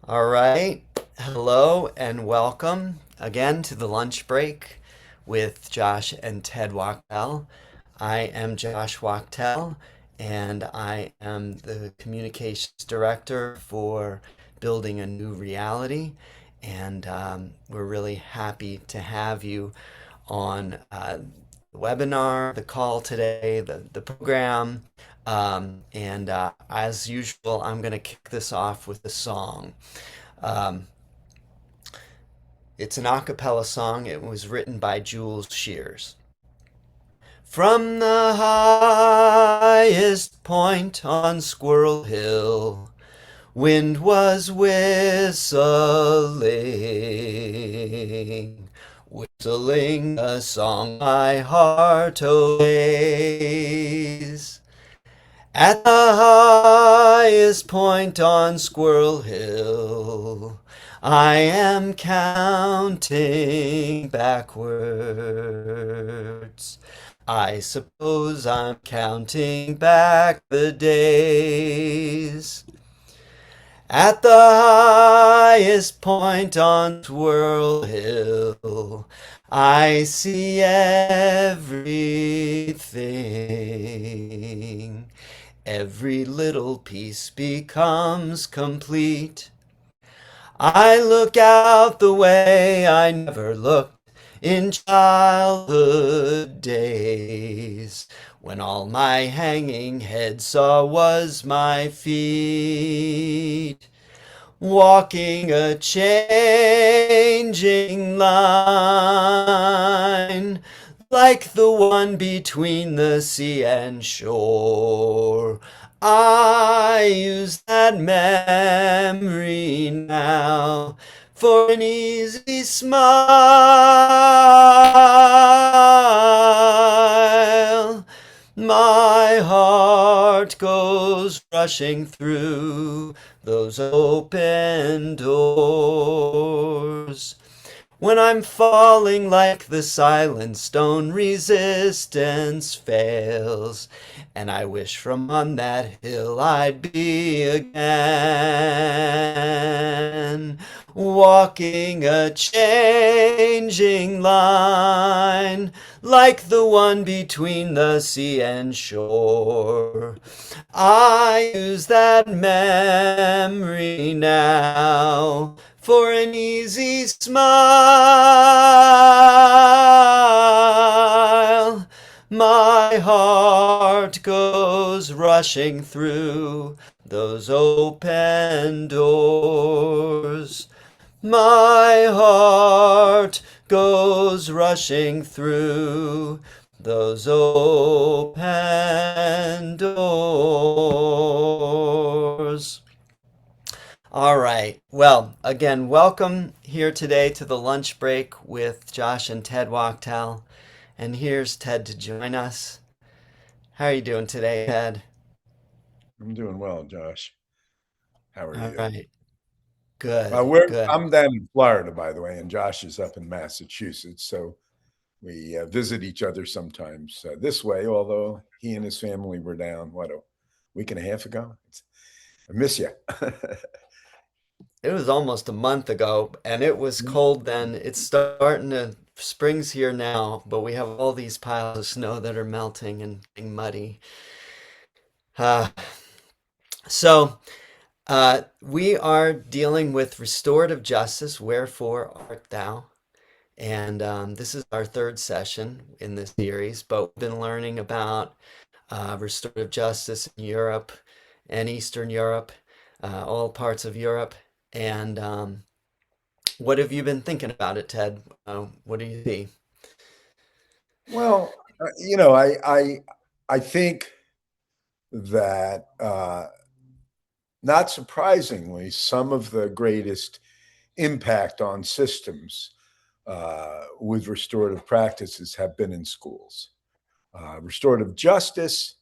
All right. Hello and welcome again to the lunch break with Josh and Ted Wachtel. I am Josh Wachtel and I am the communications director for Building a New Reality. And we're really happy to have you on the webinar, the call today, the program. And as usual, I'm going to kick this off with a song. Um, it's an a cappella song. It was written by Jules Shears. From the highest point on Squirrel Hill, wind was whistling, whistling a song my heart obeys. At the highest point on Squirrel Hill, I am counting backwards. I suppose I'm counting back the days. At the highest point on Squirrel Hill, I see everything. Every little piece becomes complete. I look out the way I never looked in childhood days, when all my hanging head saw was my feet, walking a changing line, like the one between the sea and shore. I use that memory now for an easy smile. My heart goes rushing through those open doors. When I'm falling like the silent stone, resistance fails, and I wish from on that hill I'd be again, walking a changing line, like the one between the sea and shore. I use that memory now for an easy smile. My heart goes rushing through those open doors. My heart goes rushing through those open doors. All right. Well, again, welcome here today to the lunch break with Josh and Ted Wachtel. And here's Ted to join us. How are you doing today, Ted? I'm doing well, Josh. How are All you? right. Good, good. I'm down in Florida, by the way, and Josh is up in Massachusetts. So we visit each other sometimes this way, although he and his family were down, what, a week and a half ago? I miss you. It was almost a month ago, and it was cold then. It's starting to, spring's here now, but we have all these piles of snow that are melting and getting muddy. Uh, so, we are dealing with restorative justice. Wherefore art thou? And this is our third session in this series, but we've been learning about restorative justice in Europe and Eastern Europe, all parts of Europe. And what have you been thinking about it, Ted? What do you see? Well, I think that not surprisingly, some of the greatest impact on systems with restorative practices have been in schools. Restorative justice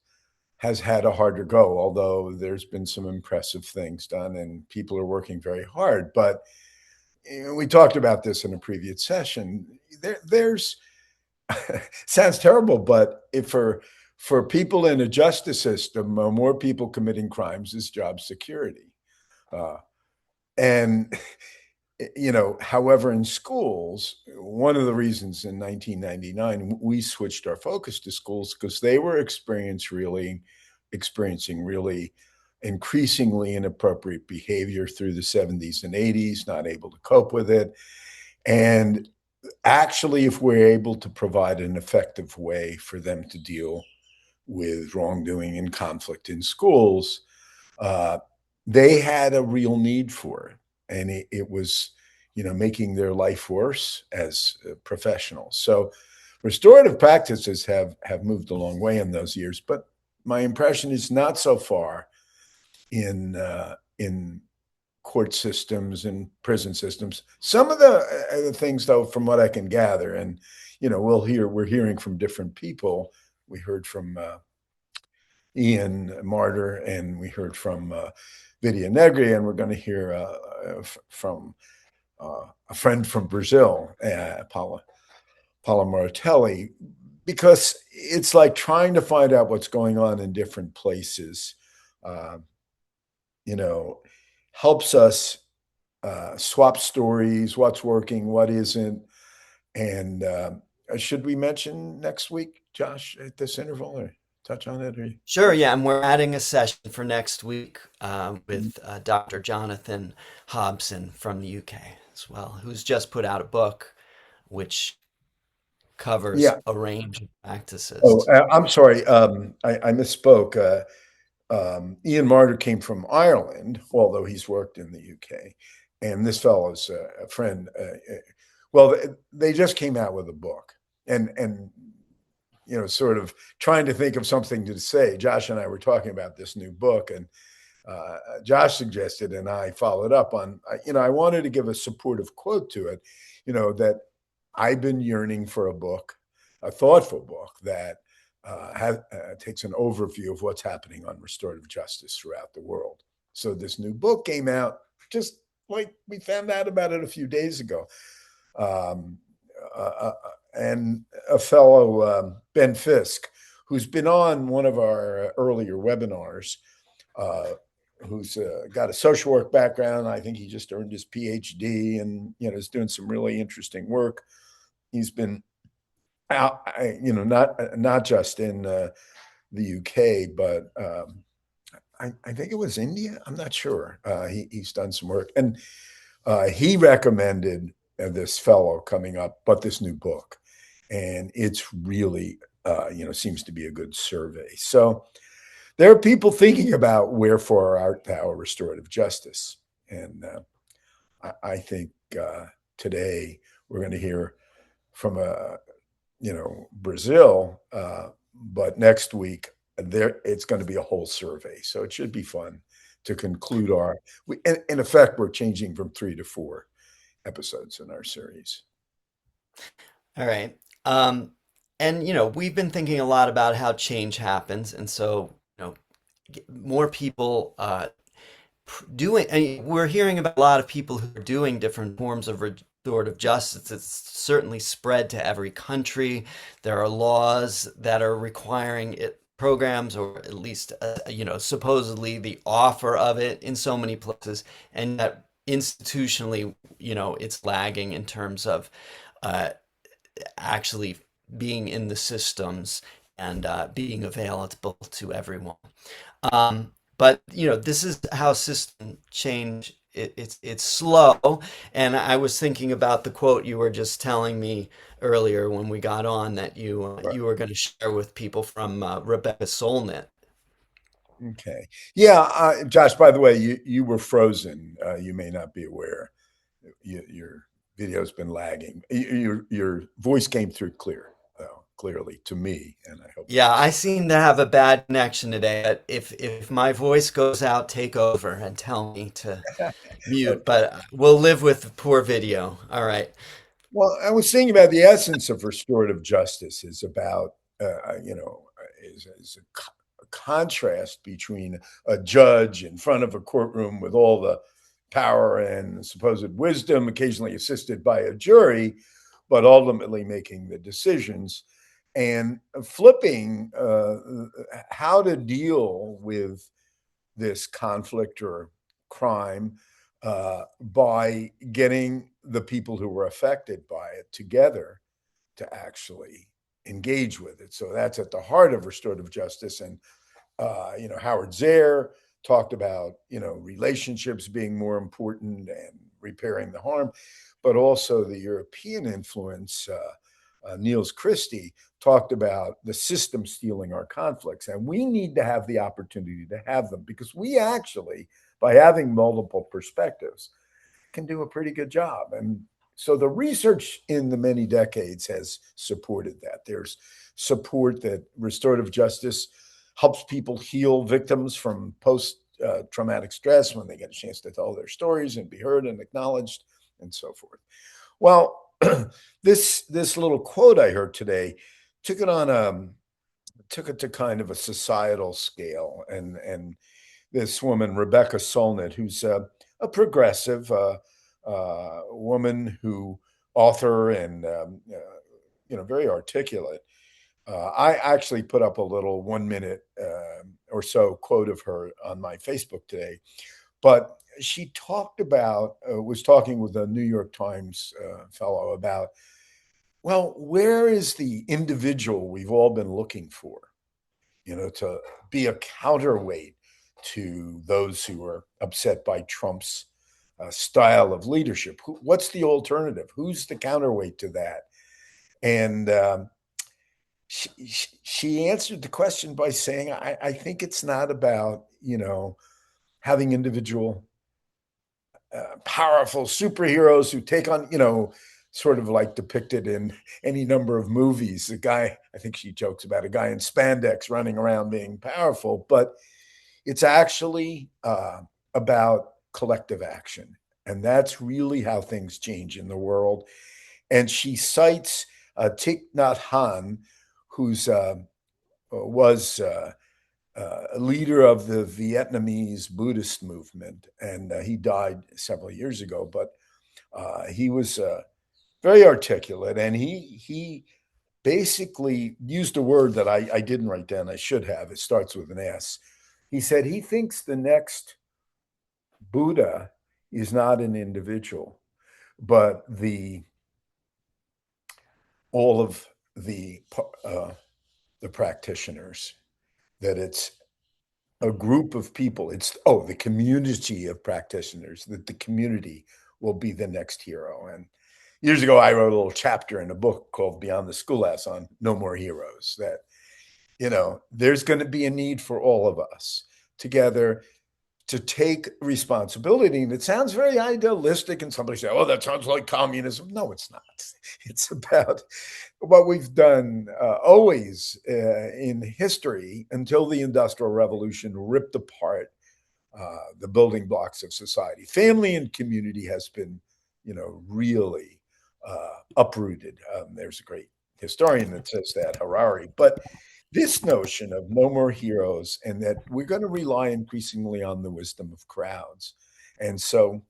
has had a harder go, although there's been some impressive things done and people are working very hard. But we talked about this in a previous session. There's sounds terrible, but if for people in a justice system, more people committing crimes is job security. Uh, And however, in schools, one of the reasons in 1999 we switched our focus to schools because they were experiencing really increasingly inappropriate behavior through the 70s and 80s, not able to cope with it. And actually, if we're able to provide an effective way for them to deal with wrongdoing and conflict in schools, uh, they had a real need for it, and it was, making their life worse as professionals. So, restorative practices have moved a long way in those years, but my impression is not so far in court systems and prison systems. Some of the things, though, from what I can gather, and we're hearing from different people. We heard from Ian Martyr, and we heard from Vidia Negri, and we're going to hear from a friend from Brazil, Paulo Moratelli, because it's like trying to find out what's going on in different places, uh, you know, helps us swap stories, what's working, what isn't. And should we mention next week, Josh, at this interval, or touch on it? Or... Sure, yeah, and we're adding a session for next week with Dr. Jonathan Hobson from the UK as well, who's just put out a book which covers Yeah. a range of Oh, practices. I'm sorry. I misspoke. Ian Martyr came from Ireland, although he's worked in the UK. And this fellow's a friend. Well, they just came out with a book, and sort of trying to think of something to say. Josh and I were talking about this new book, and Josh suggested, and I followed up on. I wanted to give a supportive quote to it. That I've been yearning for a book, a thoughtful book that takes an overview of what's happening on restorative justice throughout the world. So this new book came out just like we found out about it a few days ago. Um, and a fellow, Ben Fisk, who's been on one of our earlier webinars, uh, who's got a social work background. I think he just earned his PhD and, is doing some really interesting work. He's been out, not just in the UK, but I think it was India. I'm not sure. He's done some work, and he recommended this fellow coming up, but this new book, and it's really, seems to be a good survey. So there are people thinking about wherefore art thou, restorative justice, and I think today we're going to hear from Brazil, but next week there it's going to be a whole survey. So it should be fun to conclude our. In effect, we're changing from 3 to 4 episodes in our series. All right. Um, and we've been thinking a lot about how change happens, and so more people doing. I mean, we're hearing about a lot of people who are doing different forms of restorative justice. It's certainly spread to every country. There are laws that are requiring it, programs, or at least supposedly the offer of it in so many places, and that institutionally, it's lagging in terms of uh, actually being in the systems and being available to everyone. But this is how system change. It's slow, and I was thinking about the quote you were just telling me earlier when we got on that Right. you were going to share with people from Rebecca Solnit. Okay. Yeah, Josh. By the way, you were frozen. You may not be aware. Your video's been lagging. Your voice came through clearly to me, and I hope it Yeah, was. I seem to have a bad connection today. But if my voice goes out, take over and tell me to mute. Okay. But we'll live with the poor video. All right. Well, I was thinking about the essence of restorative justice is about, is a contrast between a judge in front of a courtroom with all the power and supposed wisdom, occasionally assisted by a jury, but ultimately making the decisions, and flipping how to deal with this conflict or crime by getting the people who were affected by it together to actually engage with it. So that's at the heart of restorative justice. And Howard Zehr talked about relationships being more important and repairing the harm, but also the European influence. Niels Christie talked about the system stealing our conflicts, and we need to have the opportunity to have them because we actually, by having multiple perspectives, can do a pretty good job. And so the research in the many decades has supported that. There's support that restorative justice helps people heal victims from post traumatic stress when they get a chance to tell their stories and be heard and acknowledged and so forth. Well, this little quote I heard today took it on took it to kind of a societal scale, and this woman, Rebecca Solnit, who's a progressive woman who author and very articulate. I actually put up a little 1 minute or so quote of her on my Facebook today, but she talked about was talking with a New York Times fellow about, well, where is the individual we've all been looking for, to be a counterweight to those who are upset by Trump's style of leadership. What's the alternative? Who's the counterweight to that? And she answered the question by saying, I think it's not about, having individual powerful superheroes who take on, sort of like depicted in any number of movies. A guy, I think she jokes about a guy in spandex running around being powerful, but it's actually about collective action. And that's really how things change in the world. And she cites Thich Nhat Hanh, who's was a leader of the Vietnamese Buddhist movement, and he died several years ago. But he was very articulate, and he basically used a word that I didn't write down. I should have. It starts with an S. He said he thinks the next Buddha is not an individual, but the all of the practitioners. That it's a group of people. It's the community of practitioners. That the community will be the next hero. And years ago, I wrote a little chapter in a book called Beyond the Schoolhouse on No More Heroes. That there's going to be a need for all of us together to take responsibility. And it sounds very idealistic, and somebody say, oh, that sounds like communism. No, it's not. It's about what we've done always in history until the Industrial Revolution ripped apart the building blocks of society. Family and community has been, really uprooted. There's a great historian that says that, Harari. But this notion of no more heroes and that we're going to rely increasingly on the wisdom of crowds. And so,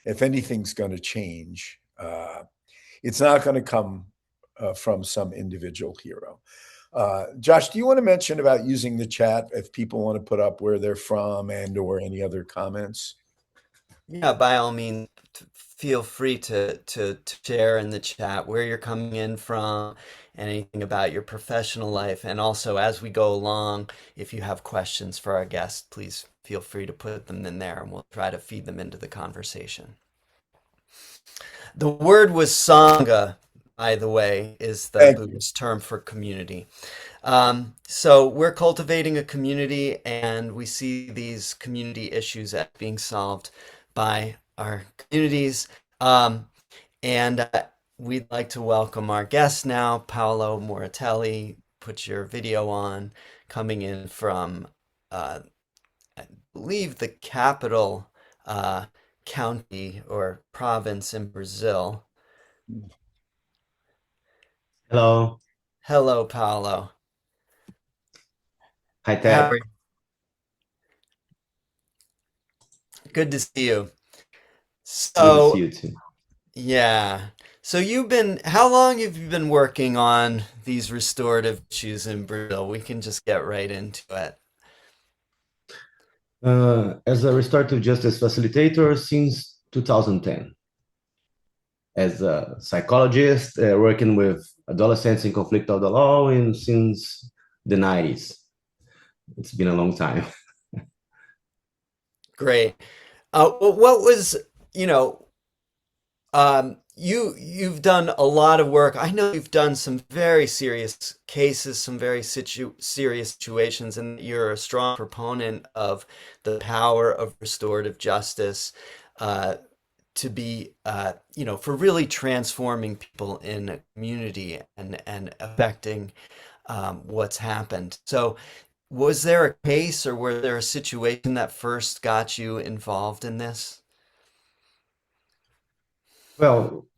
if anything's going to change, it's not going to come from some individual hero. Josh, do you want to mention about using the chat if people want to put up where they're from and or any other comments? Yeah, by all means, feel free to share in the chat where you're coming in from, anything about your professional life, and also as we go along, if you have questions for our guests, please feel free to put them in there, and we'll try to feed them into the conversation. The word was sangha, by the way, is the Thank you. Buddhist term for community. So we're cultivating a community, and we see these community issues as being solved by our communities. And we'd like to welcome our guest now, Paulo Moratelli. Put your video on, coming in from, I believe, the capital county or province in Brazil. Hello. Hello, Paulo. Hi, How are Ted. you? Good to see you. Good to see So, you too. yeah. So how long have you been working on these restorative issues in Brazil? We can just get right into it. As a restorative justice facilitator since 2010, as a psychologist working with adolescents in conflict of the law and since the 90s. It's been a long time. Great. Well, what was, you know, you've done a lot of work. I know you've done some very serious cases, some very serious situations, and you're a strong proponent of the power of restorative justice uh, to be, for really transforming people in a community and affecting what's happened. So, was there a case or was there a situation that first got you involved in this? Well,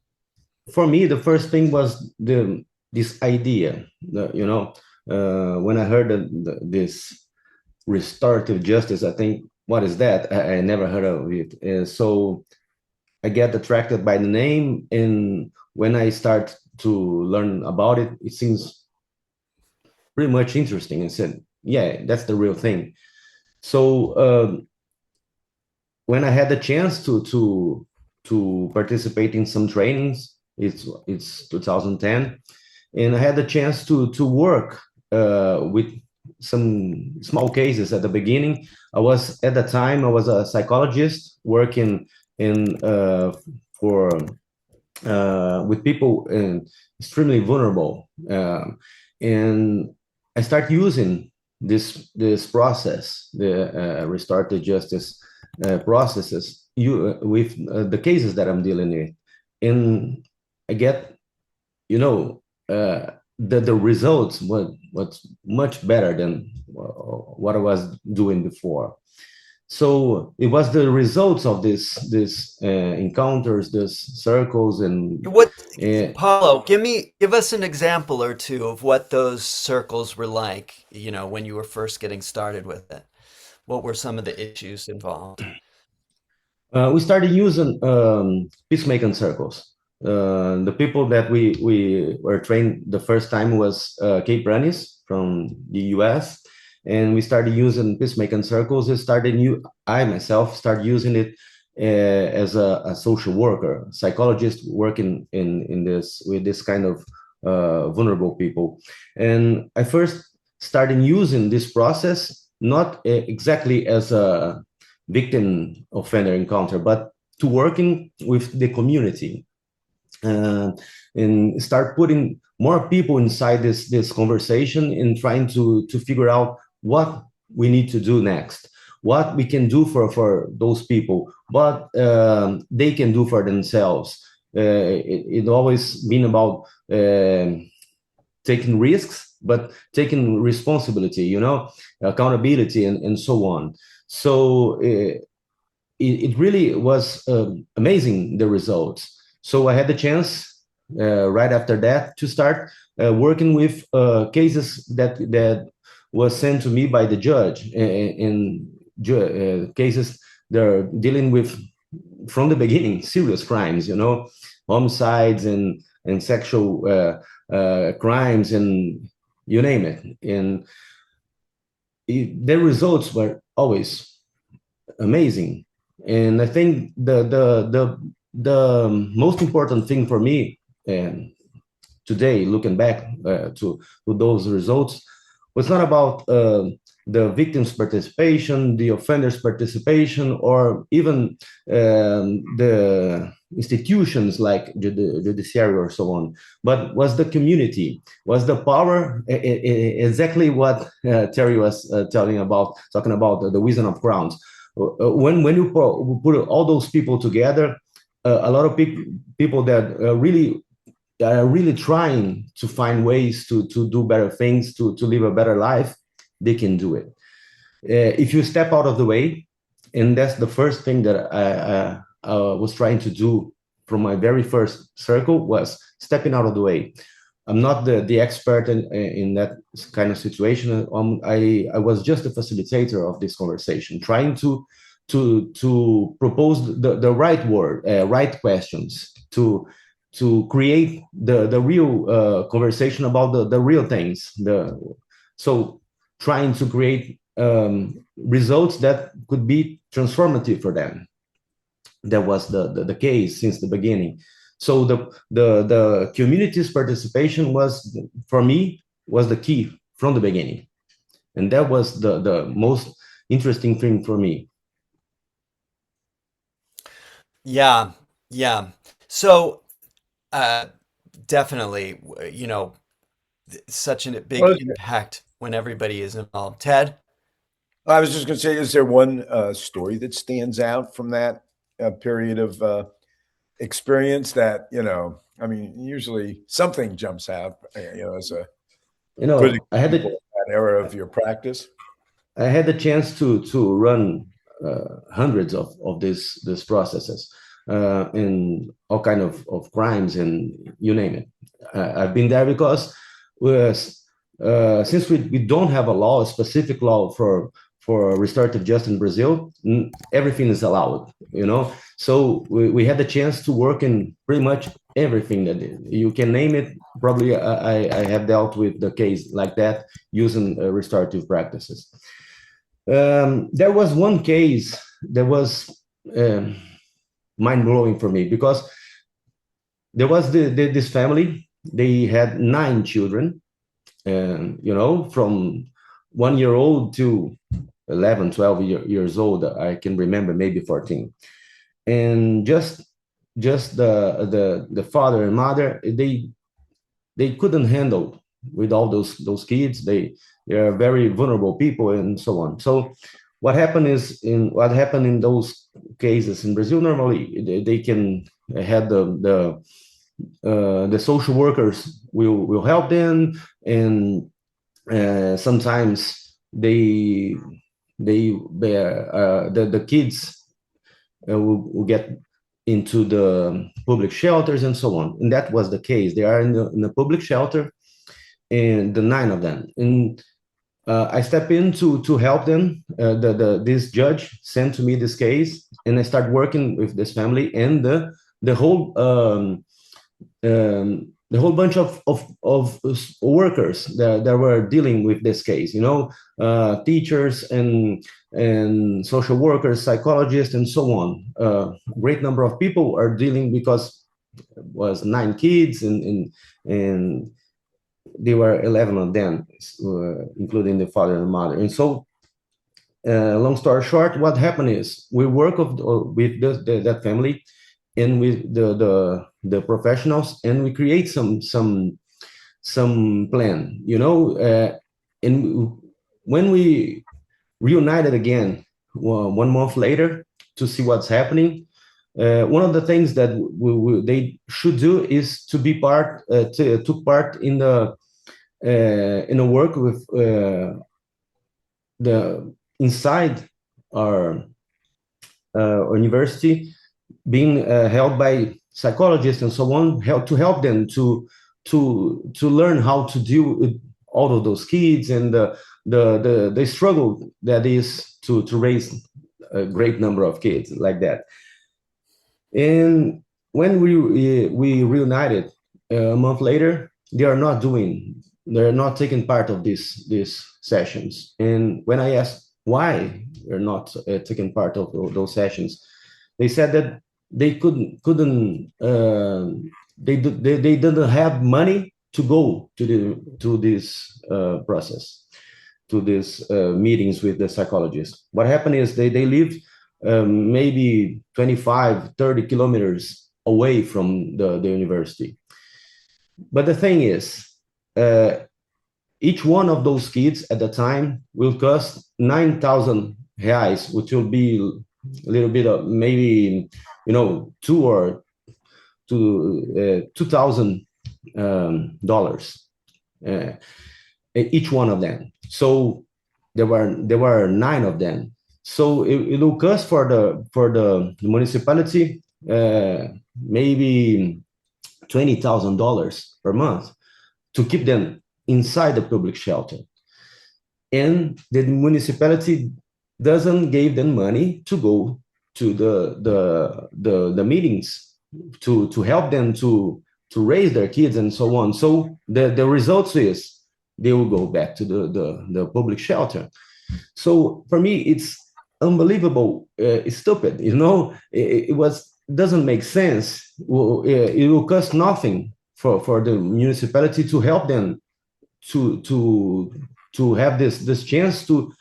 for me, the first thing was this idea, when I heard this restorative justice, I think, what is that? I never heard of it. So I get attracted by the name, and when I start to learn about it, it seems pretty much interesting. I said, yeah, that's the real thing. So when I had the chance to participate in some trainings, it's 2010, and I had the chance to work with some small cases at the beginning. I was a psychologist working in for with people extremely vulnerable, and I start using this process, the restorative justice processes, with the cases that I'm dealing with, and I get, you know, the results was much better than what I was doing before. So it was the results of this encounters, these circles, and What, uh, Paulo, give us an example or two of what those circles were like, when you were first getting started with it. What were some of the issues involved? we started using peacemaking circles. The people that we were trained the first time was Kate Branis from the US, and we started using peacemaking circles. I myself started using it as a social worker, psychologist working in this with this kind of vulnerable people. And I first started using this process not exactly as a victim offender encounter, but to working with the community, uh, and start putting more people inside this conversation and trying to figure out what we need to do next, what we can do for those people, what they can do for themselves. It always been about taking risks, but taking responsibility, accountability, and so on. So it really was amazing, the results. So I had the chance right after that to start working with cases that was sent to me by the judge, in cases they're dealing with from the beginning serious crimes, homicides and sexual crimes, and you name it. And the results were always amazing. And I think the most important thing for me, and today, looking back to those results, was not about the victim's participation, the offender's participation, or even the institutions like the judiciary or so on, but was the community, was the power, exactly what Terry was talking about the wisdom of crowns. When you put all those people together, a lot of people that are really trying to find ways to do better things, to live a better life, they can do it. If you step out of the way, and that's the first thing that I was trying to do from my very first circle, was stepping out of the way. I'm not the expert in that kind of situation. I was just a facilitator of this conversation, trying to propose the right word, right questions, to create the real conversation about the real things. So trying to create results that could be transformative for them. That was the case since the beginning. So the community's participation was, for me, was the key from the beginning, and that was the most interesting thing for me. Yeah, yeah. So, uh, definitely, such a big Well, impact when everybody is involved. Ted? I was just going to say, is there one story that stands out from that period of experience that, I mean, usually something jumps out, as a You good know, example of that era of your practice? I had the chance to run hundreds of these processes in all kind of crimes, and you name it. I've been there because since we don't have a law, a specific law for restorative justice in Brazil, everything is allowed, So we had the chance to work in pretty much everything that you can name it. Probably I have dealt with the case like that using restorative practices. There was one case that was um, mind blowing for me, because there was this family. They had 9 children, from 1 year old to 11, 12 years old. I can remember maybe 14. And just the father and mother, they couldn't handle with all those kids. They are very vulnerable people and so on. So what happened in those cases in Brazil, normally they can have the social workers will help them, and sometimes the kids will get into the public shelters and so on. And that was the case. They are in the public shelter, and the 9 of them. And I step in to help them. This judge sent to me this case, and I start working with this family and the whole the whole bunch of workers that were dealing with this case, teachers and social workers, psychologists, and so on. Great number of people are dealing, because it was 9 kids, and they were 11 of them, including the father and mother. And so, long story short, what happened is we work with that family and with the professionals, and we create some plan, and when we reunited again 1 month later to see what's happening, one of the things that they should do is to be took part in the work with the inside our university, being held by psychologists and so on, to help them to learn how to deal with all of those kids, and the struggle that is to raise a great number of kids like that. And when we reunited a month later, they're not taking part of these sessions. And when I asked why they're not taking part of those sessions, they said that they couldn't they didn't have money to go to this process, to these meetings with the psychologist. What happened is they live maybe 25, 30 kilometers away from the university. But the thing is, each one of those kids at the time will cost 9,000 reais, which will be a little bit of maybe, $2,000 each one of them. So there were 9 of them. So it will cost for the municipality maybe $20,000 per month to keep them inside the public shelter, and the municipality doesn't give them money to go to the meetings to help them to raise their kids and so on. So the results is they will go back to the public shelter. So for me, it's unbelievable, it's stupid, it doesn't make sense. Well, it will cost nothing for the municipality to help them to to to have this chance to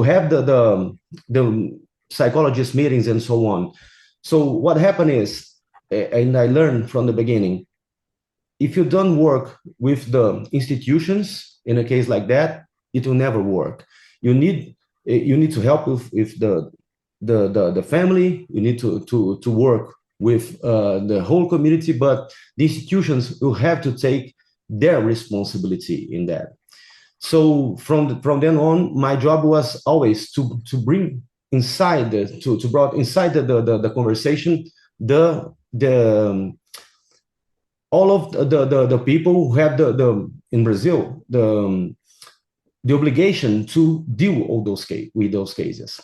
have the psychologist meetings and so on. So what happened is, and I learned from the beginning, if you don't work with the institutions in a case like that, it will never work. You need to help with the family. You need to work with the whole community, but the institutions will have to take their responsibility in that. So from then on, my job was always to bring inside to brought inside the conversation the all of the people who have the in Brazil the obligation to deal all with those cases.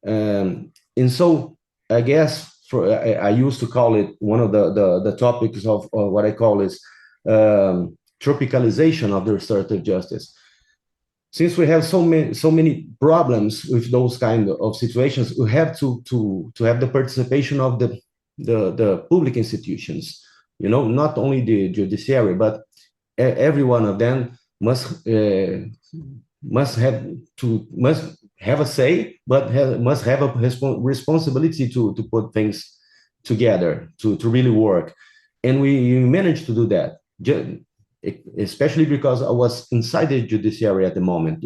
And so I guess I used to call it one of the topics of what I call is tropicalization of the restorative justice. Since we have so many problems with those kind of situations, we have to have the participation of the public institutions. Not only the judiciary, but every one of them must have a say, but must have a responsibility to put things together to really work. And we managed to do that, especially because I was inside the judiciary at the moment,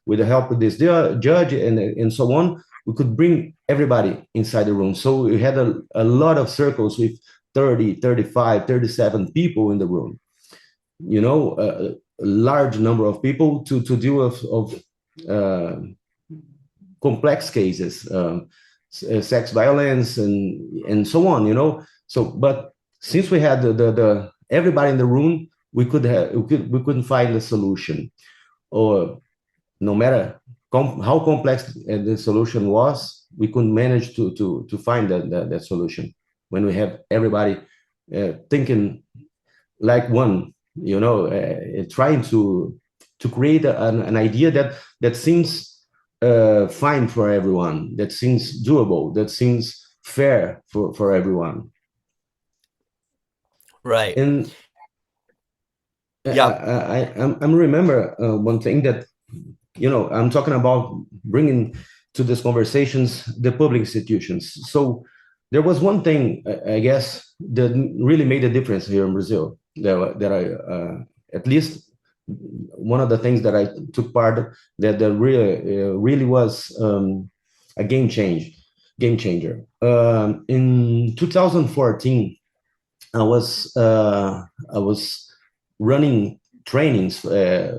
with the help of this judge and so on. We could bring everybody inside the room. So we had a lot of circles with 30, 35, 37 people in the room, a large number of people to deal with complex cases, sex violence and so on, So, but since we had the everybody in the room, we couldn't find a solution, or no matter how complex the solution was, we couldn't manage to find that solution when we have everybody thinking like one, trying to create an idea that seems fine for everyone, that seems doable, that seems fair for everyone. Right. And Yeah. I'm remember one thing that, I'm talking about bringing to these conversations the public institutions. So there was one thing, I guess, that really made a difference here in Brazil. That I, at least one of the things that I took part that really was a game changer. In 2014, I was running trainings,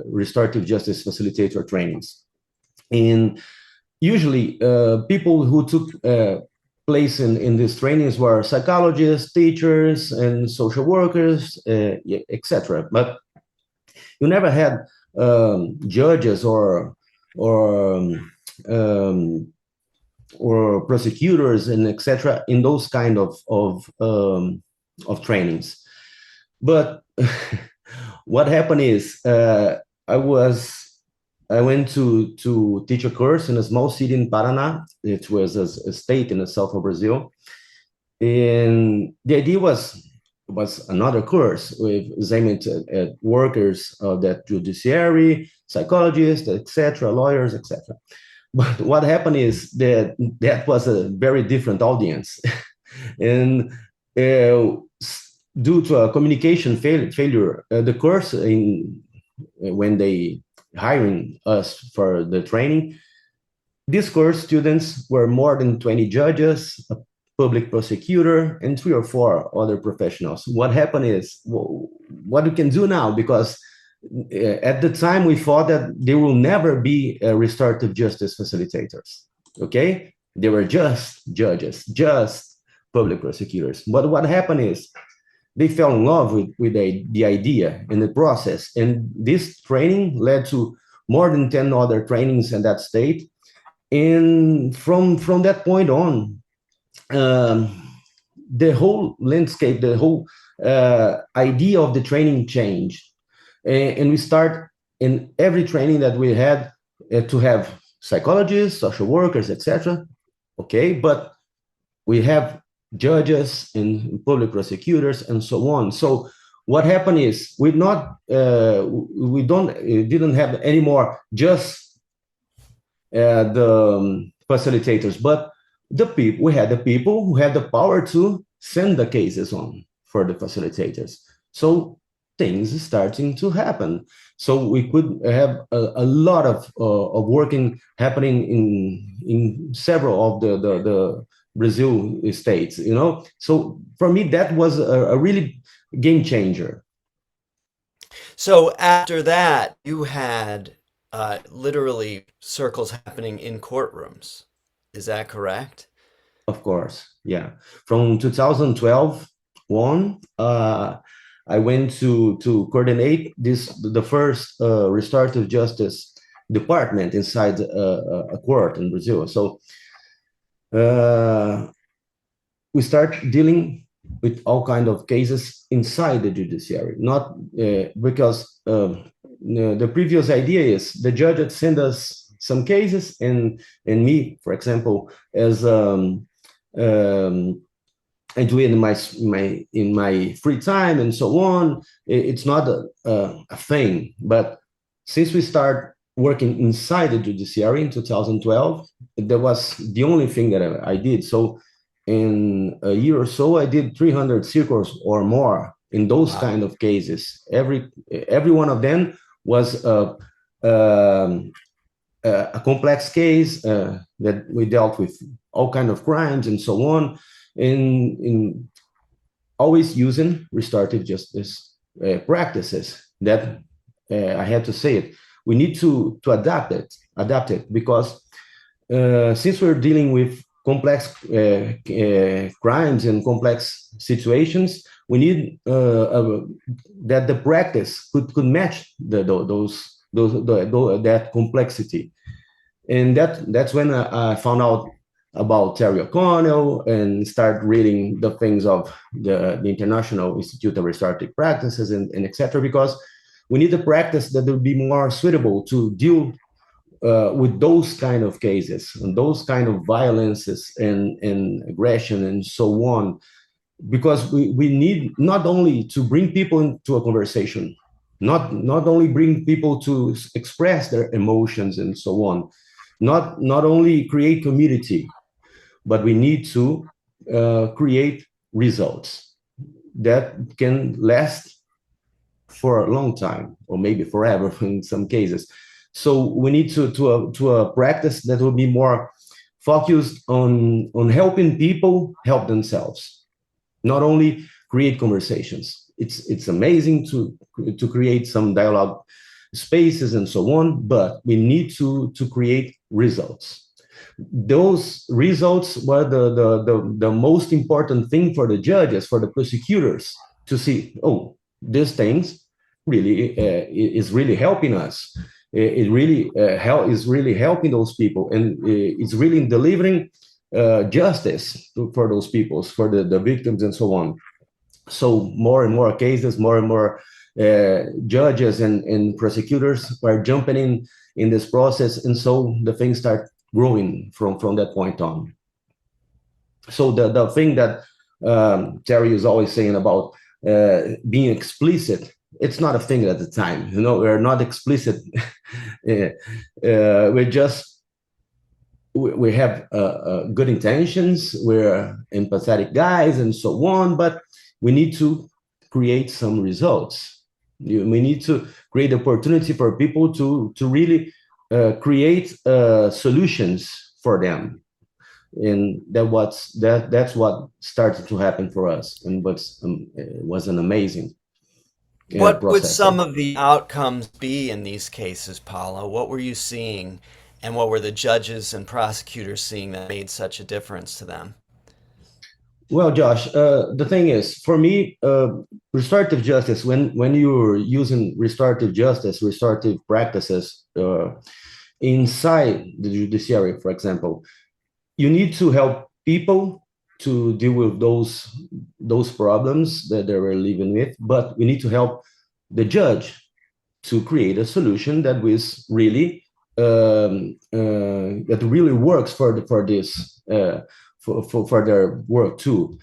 restorative justice facilitator trainings, and usually people who took place in these trainings were psychologists, teachers, and social workers, etc. But you never had judges um, or prosecutors and etc. in those kind of trainings. But what happened is I went to teach a course in a small city in Paraná. It was a state in the south of Brazil, and the idea was another course with aimed at workers of that judiciary, psychologists, etc., lawyers, etc. But what happened is that was a very different audience, and due to a communication failure, the course when they hiring us for the training, this course students were more than 20 judges, a public prosecutor, and 3 or 4 other professionals. What happened is, what we can do now, because at the time we thought that there will never be restorative justice facilitators, okay? They were just judges, just public prosecutors. But what happened is, they fell in love with the idea and the process. And this training led to more than 10 other trainings in that state. And from that point on, the whole landscape, the whole idea of the training changed. And we start in every training that we had, to have psychologists, social workers, etc. Okay, but we have judges and public prosecutors and so on. So what happened is we didn't have anymore just the facilitators, but the people. We had the people who had the power to send the cases on for the facilitators. So things starting to happen. So we could have a lot of working happening in several of the Brazil states. So for me that was a really game changer. So after that, you had literally circles happening in courtrooms. Is that correct? Of course, yeah. From 2012 on, I went to coordinate the first restorative justice department inside a court in Brazil. So uh, we start dealing with all kind of cases inside the judiciary, not because the previous idea is the judge had send us some cases, and me, for example, as um, I do it in my free time and so on. It's not a thing, but since we start working inside the judiciary in 2012, that was the only thing that I did. So in a year or so, I did 300 circles or more in those Wow. kind of cases. Every one of them was um, a complex case that we dealt with all kind of crimes and so on, in always using restorative justice practices. That I had to say it. We need to adapt it because since we're dealing with complex crimes and complex situations, we need that the practice could match that complexity. And that's when I found out about Terry O'Connell and start reading the things of the International Institute of Restorative Practices and etc. Because we need a practice that will be more suitable to deal with those kind of cases and those kind of violences and aggression and so on. Because we need not only to bring people into a conversation, not only bring people to express their emotions and so on, not only create community, but we need to create results that can last for a long time or maybe forever in some cases. So we need to a practice that will be more focused on helping people help themselves, not only create conversations. It's amazing to create some dialogue spaces and so on, but we need to create results. Those results were the most important thing for the judges, for the prosecutors to see, oh, these things really is really helping us. It really is really helping those people, and it's really delivering justice for those peoples, for the victims and so on. So more and more cases, more and more judges and prosecutors are jumping in this process, and so the things start growing from that point on. So the thing that Terry is always saying about being explicit, it's not a thing at the time. We're not explicit. We're just we have good intentions. We're empathetic guys and so on, but we need to create some results. We need to create opportunity for people to really create solutions for them, and that's what started to happen for us, and was an amazing What would process. some of the outcomes be in these cases, Paulo? What were you seeing, and what were the judges and prosecutors seeing that made such a difference to them? Well, Josh, the thing is, for me, restorative justice, when you're using restorative justice, restorative practices inside the judiciary, for example, you need to help people to deal with those problems that they were living with, but we need to help the judge to create a solution that was really that really works for this for their work too.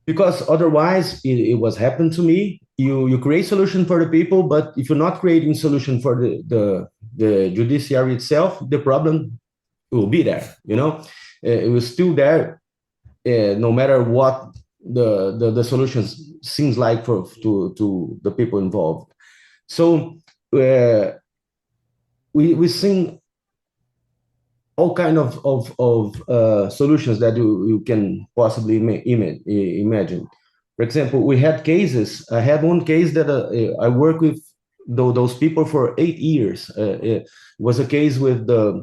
Because otherwise, it was happened to me. You create solution for the people, but if you're not creating solution for the judiciary itself, the problem will be there. It was still there, no matter what the solutions seems like to the people involved. So we seen all kind of solutions that you can possibly imagine. For example, we had cases. I had one case that I worked with those people for 8 years. It was a case with the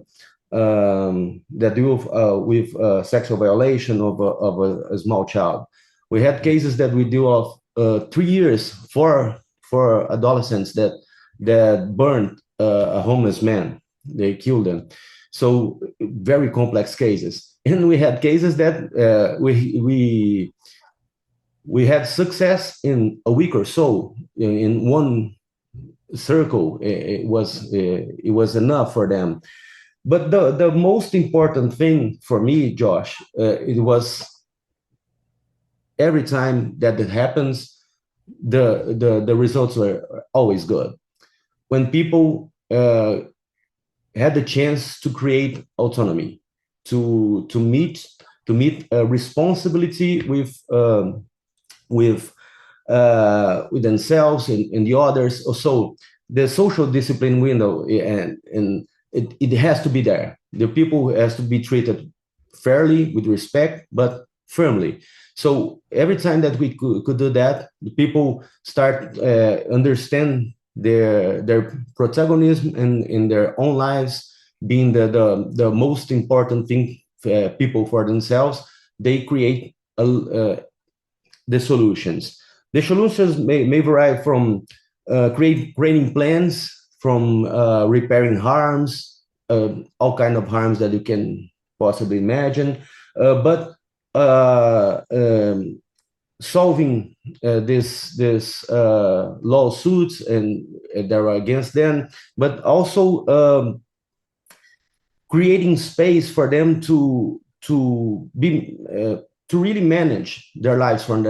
that deal with sexual violation of a small child. We had cases that we deal of 3 years for adolescents that burned a homeless man. They killed them. So very complex cases. And we had cases that we had success in a week or so. In one circle, it was enough for them. But the most important thing for me, Josh, it was every time that it happens, the results were always good. When people had the chance to create autonomy, to meet a responsibility with themselves and the others. So the social discipline window, and it has to be there. The people has to be treated fairly, with respect, but firmly. So every time that we could do that, the people start understand their protagonism in their own lives, being the most important thing people for themselves. They create the solutions. The solutions may vary from creating plans, from repairing harms, all kind of harms that you can possibly imagine, but solving this lawsuits and that are against them, but also creating space for them to be to really manage their lives from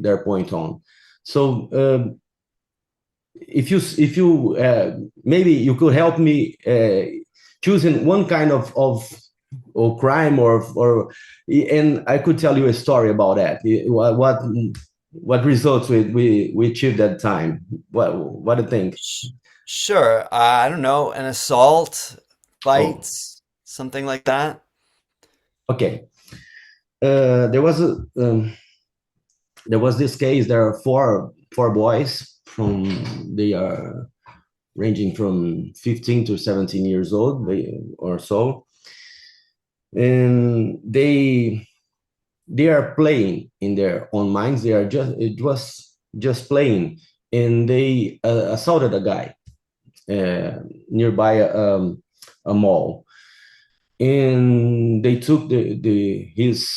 their point on. So if you maybe you could help me choosing one kind of crime or and I could tell you a story about that. What results we achieved that time. What do you think? Sure. I don't know, an assault, Oh, fights, something like that. okay. There was this case. There are four boys they are ranging from 15 to 17 years old, or so, and they are playing in their own minds. It was just playing, and they assaulted a guy nearby a mall, and they took his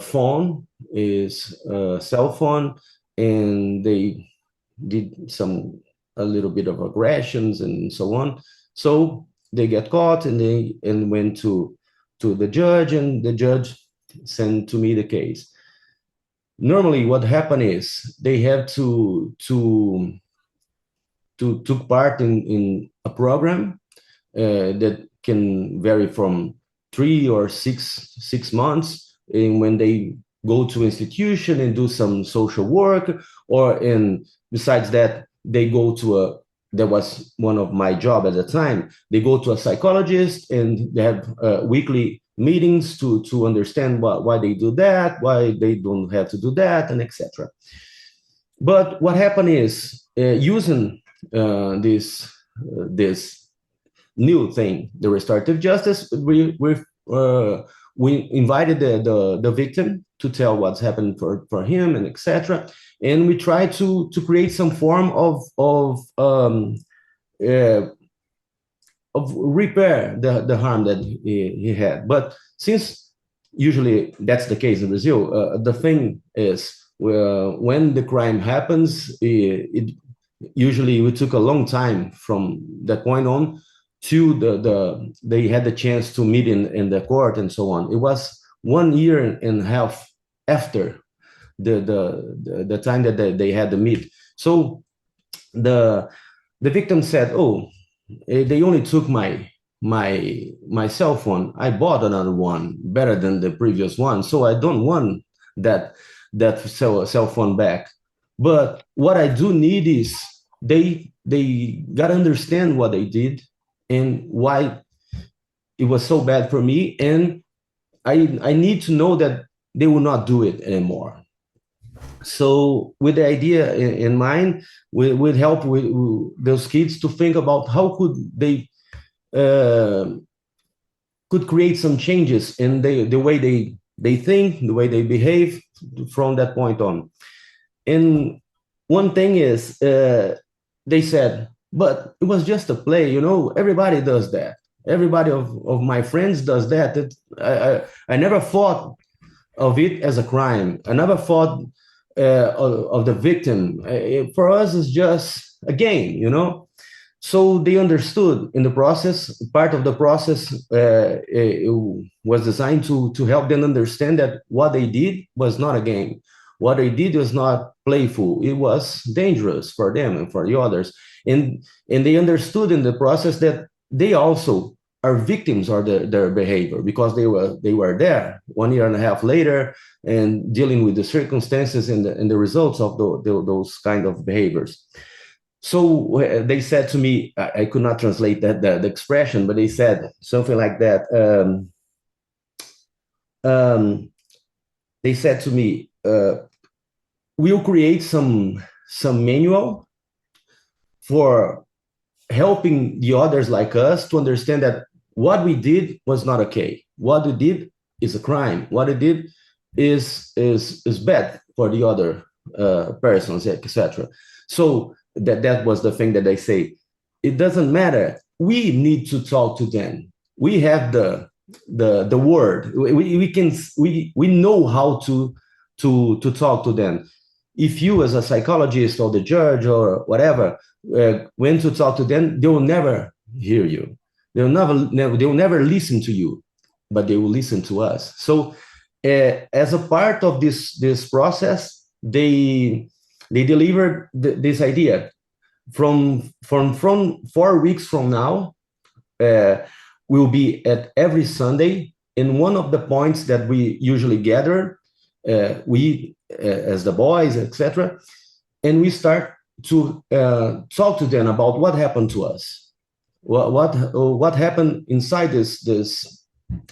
phone, his cell phone, and they did a little bit of aggressions and so on. So they get caught, and they went to the judge, and the judge sent to me the case. Normally, what happened is they have to took part in a program that can vary from 3 or 6 months, and when they go to institution and do some social work, and besides that, they go to that was one of my job at the time. They go to a psychologist, and they have weekly meetings to understand why they do that, why they don't have to do that, and etc. But what happened is, using this new thing, the restorative justice, we invited the victim to tell what's happened for him, and etc. And we try to create some form of repair the harm that he had. But since usually that's the case in Brazil, the thing is, when the crime happens, it usually we took a long time from that point on till they had the chance to meet in the court and so on. It was 1 year and a half after the time that they had to meet. So the victim said, "Oh, they only took my cell phone. I bought another one better than the previous one, so I don't want that cell phone back. But what I do need is they gotta understand what they did and why it was so bad for me, and I need to know that they will not do it anymore." So with the idea in mind, we would help with those kids to think about how could they uh, could create some changes in the way they think, the way they behave from that point on. And one thing is, they said, but it was just a play, everybody does that. Everybody of my friends does that. I never thought of it as a crime. I never thought of the victim. For us, it's just a game. So they understood in the process. Part of the process it was designed to help them understand that what they did was not a game. What they did was not playful. It was dangerous for them and for the others. And they understood in the process that they also are victims of their behavior, because they were there 1 year and a half later and dealing with the circumstances and the results of those kind of behaviors. So they said to me, I could not translate the expression, but they said something like that. They said to me, we'll create some manual for helping the others like us to understand that what we did was not okay. What we did is a crime. What we did is bad for the other persons, etc. So that was the thing that they say. It doesn't matter. We need to talk to them. We have the word. We know how to talk to them. If you, as a psychologist or the judge or whatever, went to talk to them, they will never hear you. They will never listen to you, but they will listen to us. So, as a part of this process, they delivered this idea. From 4 weeks from now, we'll be at every Sunday. And one of the points that we usually gather, we as the boys, etc., and we start to talk to them about what happened to us, what happened inside this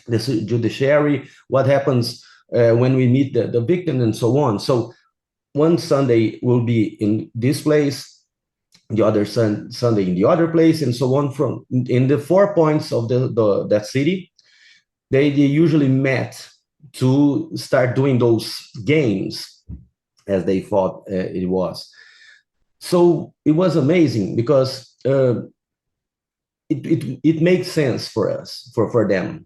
judiciary, what happens when we meet the victim, and so on. So one Sunday will be in this place, the other Sunday in the other place, and so on. From in the 4 points of that city, they usually met to start doing those games, as they thought it was. So it was amazing, because it makes sense for us, for them,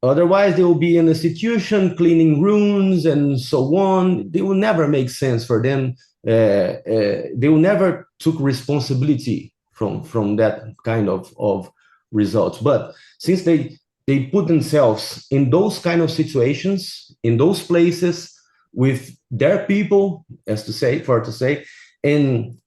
Otherwise, they will be in a institution cleaning rooms and so on. They will never make sense for them. They will never took responsibility from that kind of results. But since they put themselves in those kind of situations, in those places with their people, to say, and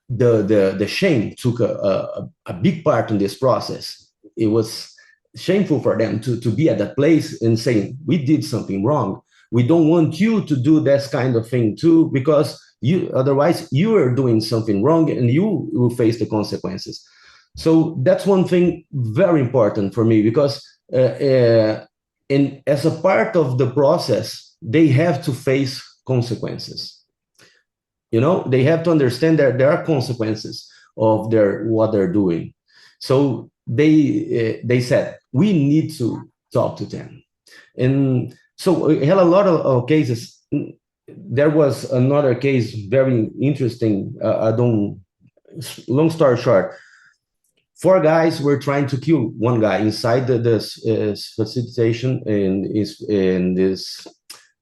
the shame took a big part in this process. It was shameful for them to be at that place and saying, we did something wrong. We don't want you to do this kind of thing too, because otherwise you are doing something wrong and you will face the consequences. So that's one thing very important for me, because and as a part of the process, they have to face consequences. They have to understand that there are consequences of what they're doing. So they said, we need to talk to them. And so we had a lot of cases. There was another case, very interesting. Long story short, 4 guys were trying to kill one guy inside this facilitation. In this,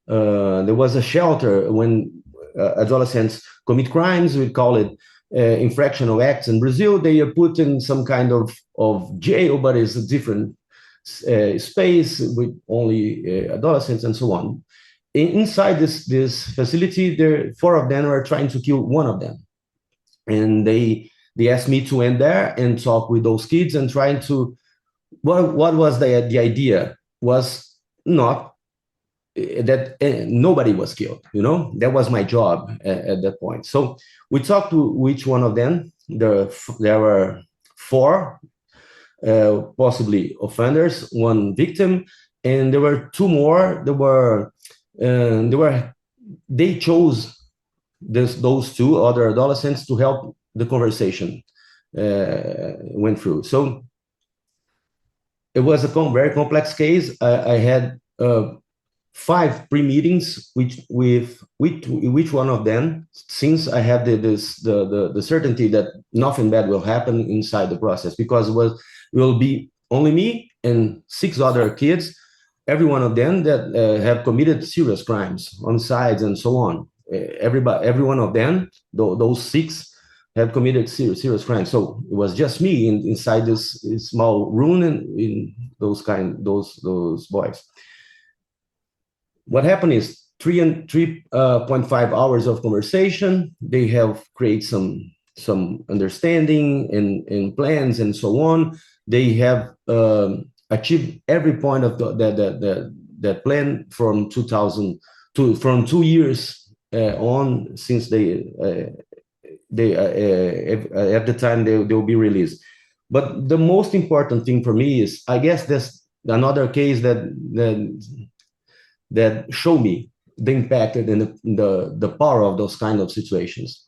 there was a shelter when adolescents commit crimes, we call it. infractional acts in Brazil, they are put in some kind of jail, but it's a different space with only adolescents and so on. Inside this facility, there 4 of them are trying to kill one of them, and they asked me to end there and talk with those kids and trying to what was the idea was not that nobody was killed, that was my job at that point. So we talked to each one of them. There were 4 possibly offenders, 1 victim, and there were 2 more. They chose those 2 other adolescents to help the conversation went through. So it was a very complex case. I had 5 pre-meetings with which one of them, since I had the certainty that nothing bad will happen inside the process, because it will be only me and 6 other kids, every one of them that have committed serious crimes, homicides and so on. Every one of them, those 6 had committed serious crimes. So it was just me inside this small room and in those boys. What happened is 3.5 hours of conversation. They have created some understanding and plans and so on. They have achieved every point of that plan from 2 years on, since they at the time they will be released. But the most important thing for me is, I guess, that's another case that show me the impact and the power of those kind of situations.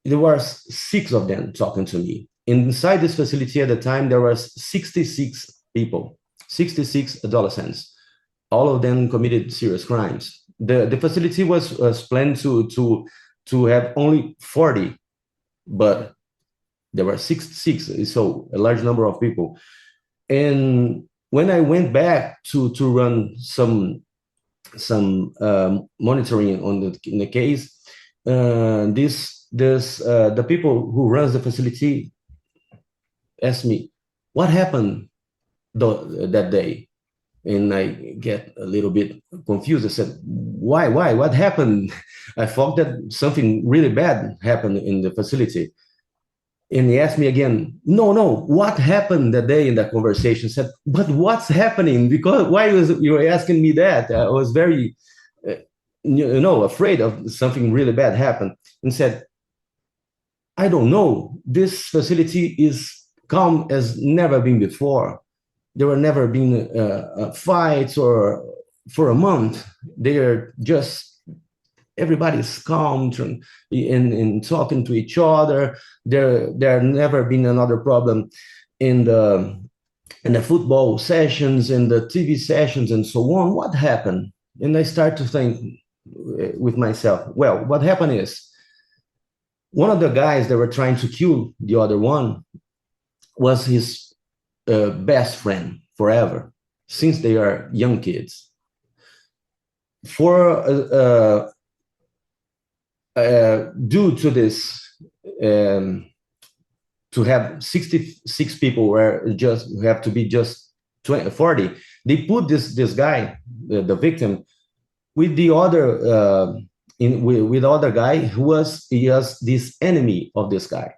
There were 6 of them talking to me. Inside this facility at the time, there were 66 people, 66 adolescents. All of them committed serious crimes. The facility was planned to have only 40, but there were 66, so a large number of people. And when I went back to run some monitoring in the case, the people who runs the facility asked me, what happened that day? And I get a little bit confused. I said, why? What happened? I thought that something really bad happened in the facility. And he asked me again, no, what happened that day in that conversation? I said, but what's happening? Because why you were asking me that? I was very, afraid of something really bad happened. And said, I don't know. This facility is calm as never been before. There were never been fights or for a month. They are just, everybody's calm and talking to each other. There never been another problem in the football sessions and the TV sessions and so on. What happened? And I start to think with myself, well, what happened is one of the guys that were trying to kill the other one was his best friend forever, since they are young kids. Due to this, to have 66 people where just have to be just 40, they put this guy, the victim, with the other with other guy who was this enemy of this guy.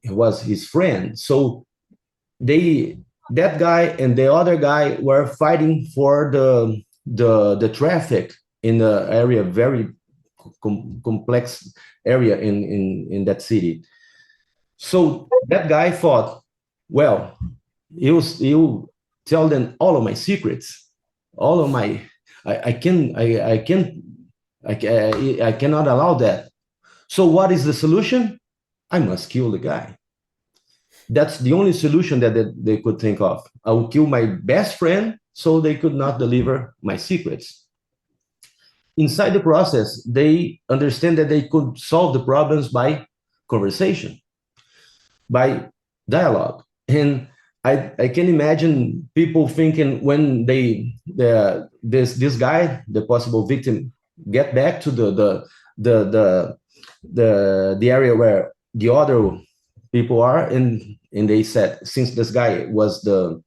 Was his friend. So that guy and the other guy were fighting for the traffic in the area, very complex area in that city. So that guy thought, well, he'll tell them all of my secrets, all of my, I cannot allow that. So what is the solution? I must kill the guy. That's the only solution that they could think of. I will kill my best friend so they could not deliver my secrets. Inside the process, they understand that they could solve the problems by conversation, by dialogue. And I can imagine people thinking when this guy, the possible victim, get back to the the area where the other people are, and they said, since this guy was the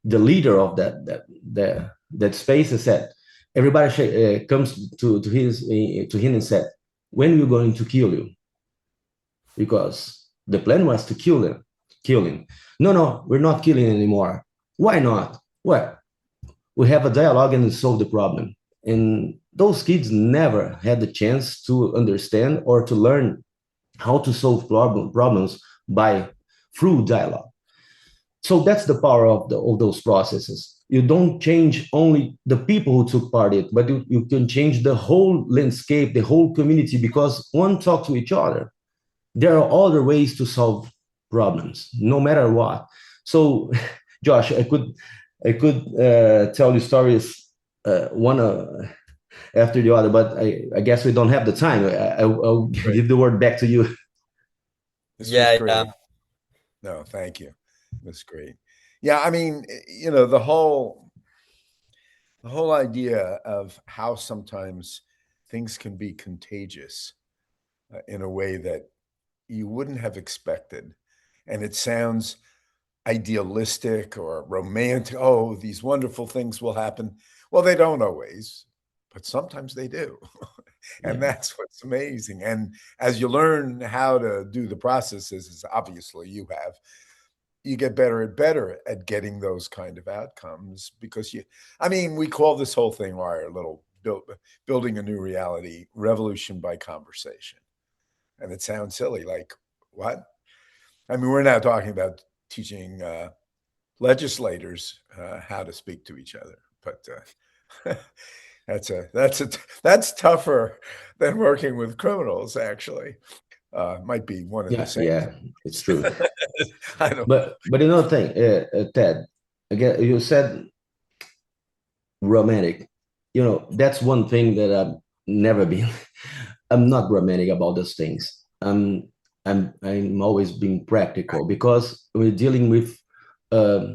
leader of that space, they said everybody comes to him and said, when we're going to kill you, because the plan was to kill him. No, no, we're not killing anymore. Why not? Well, we have a dialogue and solve the problem. And those kids never had the chance to understand or to learn how to solve problems by through dialogue. So that's the power of those processes. You don't change only the people who took part in it, but you can change the whole landscape, the whole community, because one talks to each other. There are other ways to solve problems, no matter what. So, Josh, I could tell you stories one after the other, but I guess we don't have the time. I'll give the word back to you. This was Yeah, great. yeah. No, thank you. That's great. Yeah, I mean, the whole idea of how sometimes things can be contagious in a way that you wouldn't have expected. And it sounds idealistic or romantic. Oh, these wonderful things will happen. Well, they don't always, but sometimes they do. And Yeah, that's what's amazing. And as you learn how to do the processes, as obviously you have, you get better and better at getting those kind of outcomes because we call this whole thing our little building a new reality revolution by conversation. And it sounds silly, like what? We're now talking about teaching legislators how to speak to each other, but that's tougher than working with criminals. Actually, might be one of the yeah, same yeah, it's true. things. I don't. But another thing, Ted, again, you said romantic. That's one thing that I've never been. I'm not romantic about those things. I'm always being practical because we're dealing with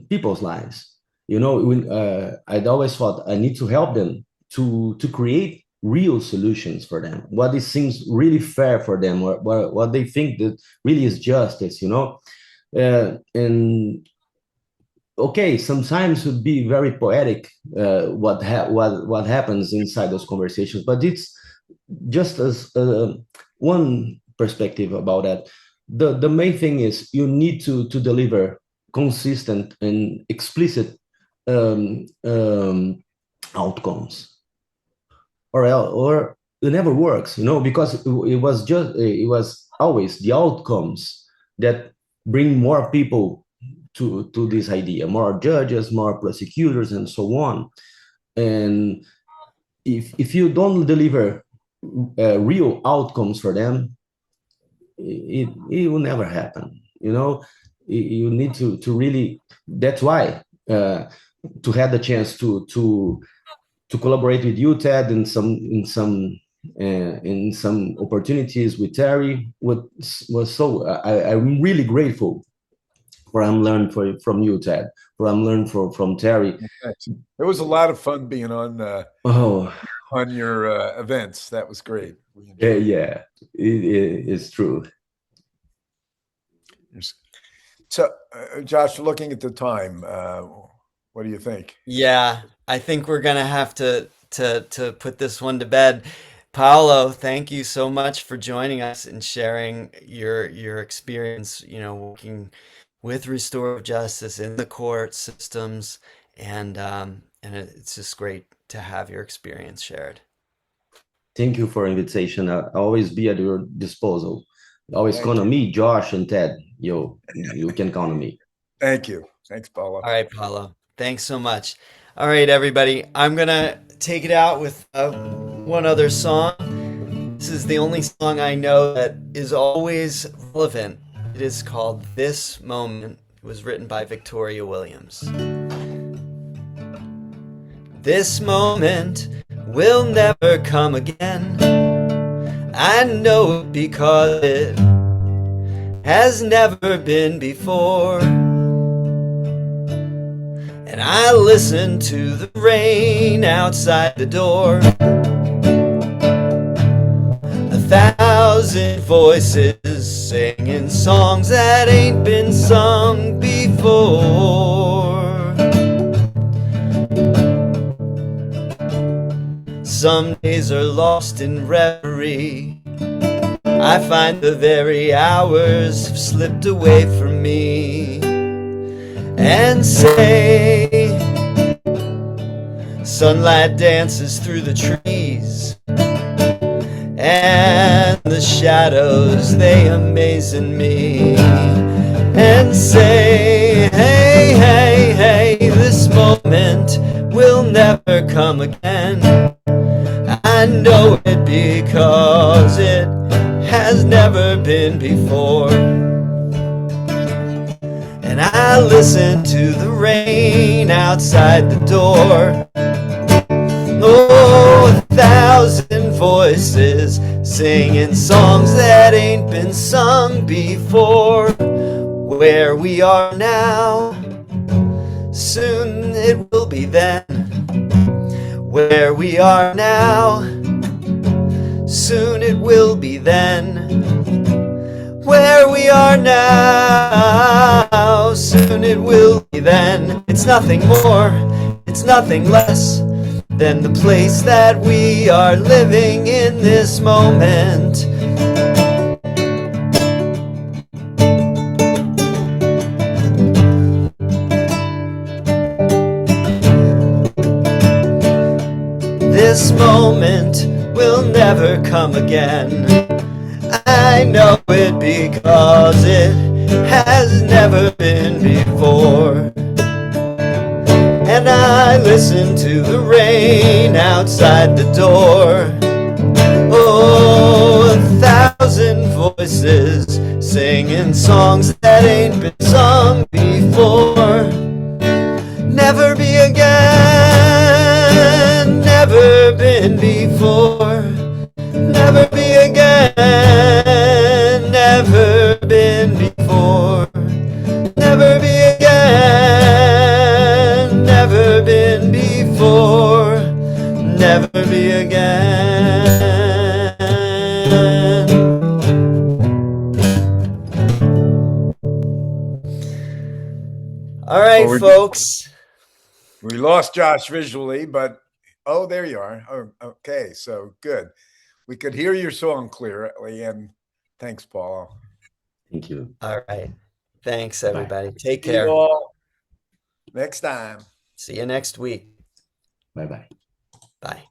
people's lives. I'd always thought I need to help them to create real solutions for them. What it seems really fair for them, or what they think that really is justice. And okay, sometimes it would be very poetic what happens inside those conversations, but it's just as one perspective about that. The main thing is you need to deliver consistent and explicit outcomes, or it never works, because it was always the outcomes that bring more people to this idea, more judges, more prosecutors, and so on. And if you don't deliver real outcomes for them, it will never happen. You need to really. That's why to have the chance to collaborate with you, Ted, in some opportunities with Terry was so. I'm really grateful for I'm learned from you, Ted. For I'm learned from Terry. It was a lot of fun being on Oh, your events. That was great. We enjoyed it. yeah, it's true. So, Josh, looking at the time, what do you think? Yeah, I think we're gonna have to put this one to bed. Paolo, thank you so much for joining us and sharing your experience, working with restorative justice in the court systems, and it's just great to have your experience shared. Thank you for invitation. I'll always be at your disposal. Always Thank count on you. me, Josh and Ted. You can count on me. Thank you. Thanks, Paulo. All right, Paolo. Thanks so much. All right, everybody. I'm gonna take it out with one other song. This is the only song I know that is always relevant. It is called "This Moment." It was written by Victoria Williams. This moment will never come again. I know it because it has never been before. And I listen to the rain outside the door 1,000 1,000 voices singing songs that ain't been sung before. Some days are lost in reverie. I find the very hours have slipped away from me. And say, sunlight dances through the trees, and the shadows, they amaze in me. And say, hey, hey, hey, this moment will never come again. I know it because it has never been before. And I listen to the rain outside the door. Oh, 1,000 voices singing songs that ain't been sung before. Where we are now, soon it will be then. Where we are now, soon it will be then. Where we are now, soon it will be then. It's nothing more, it's nothing less than the place that we are living in this moment. This moment will never come again. I know it because it has never been before. And I listen to the rain outside the door. Oh, 1,000 voices singing songs that ain't been sung before. Never be again, never been before. Never be again, never been before. Never be again, never been before. Never be again. All right, folks. We lost Josh visually, but oh, there you are. Oh, okay, so good. We could hear your song clearly, and thanks, Paul. Thank you. All right. Thanks, everybody. Bye. Take See you care. all next time. See you next week. Bye-bye. Bye.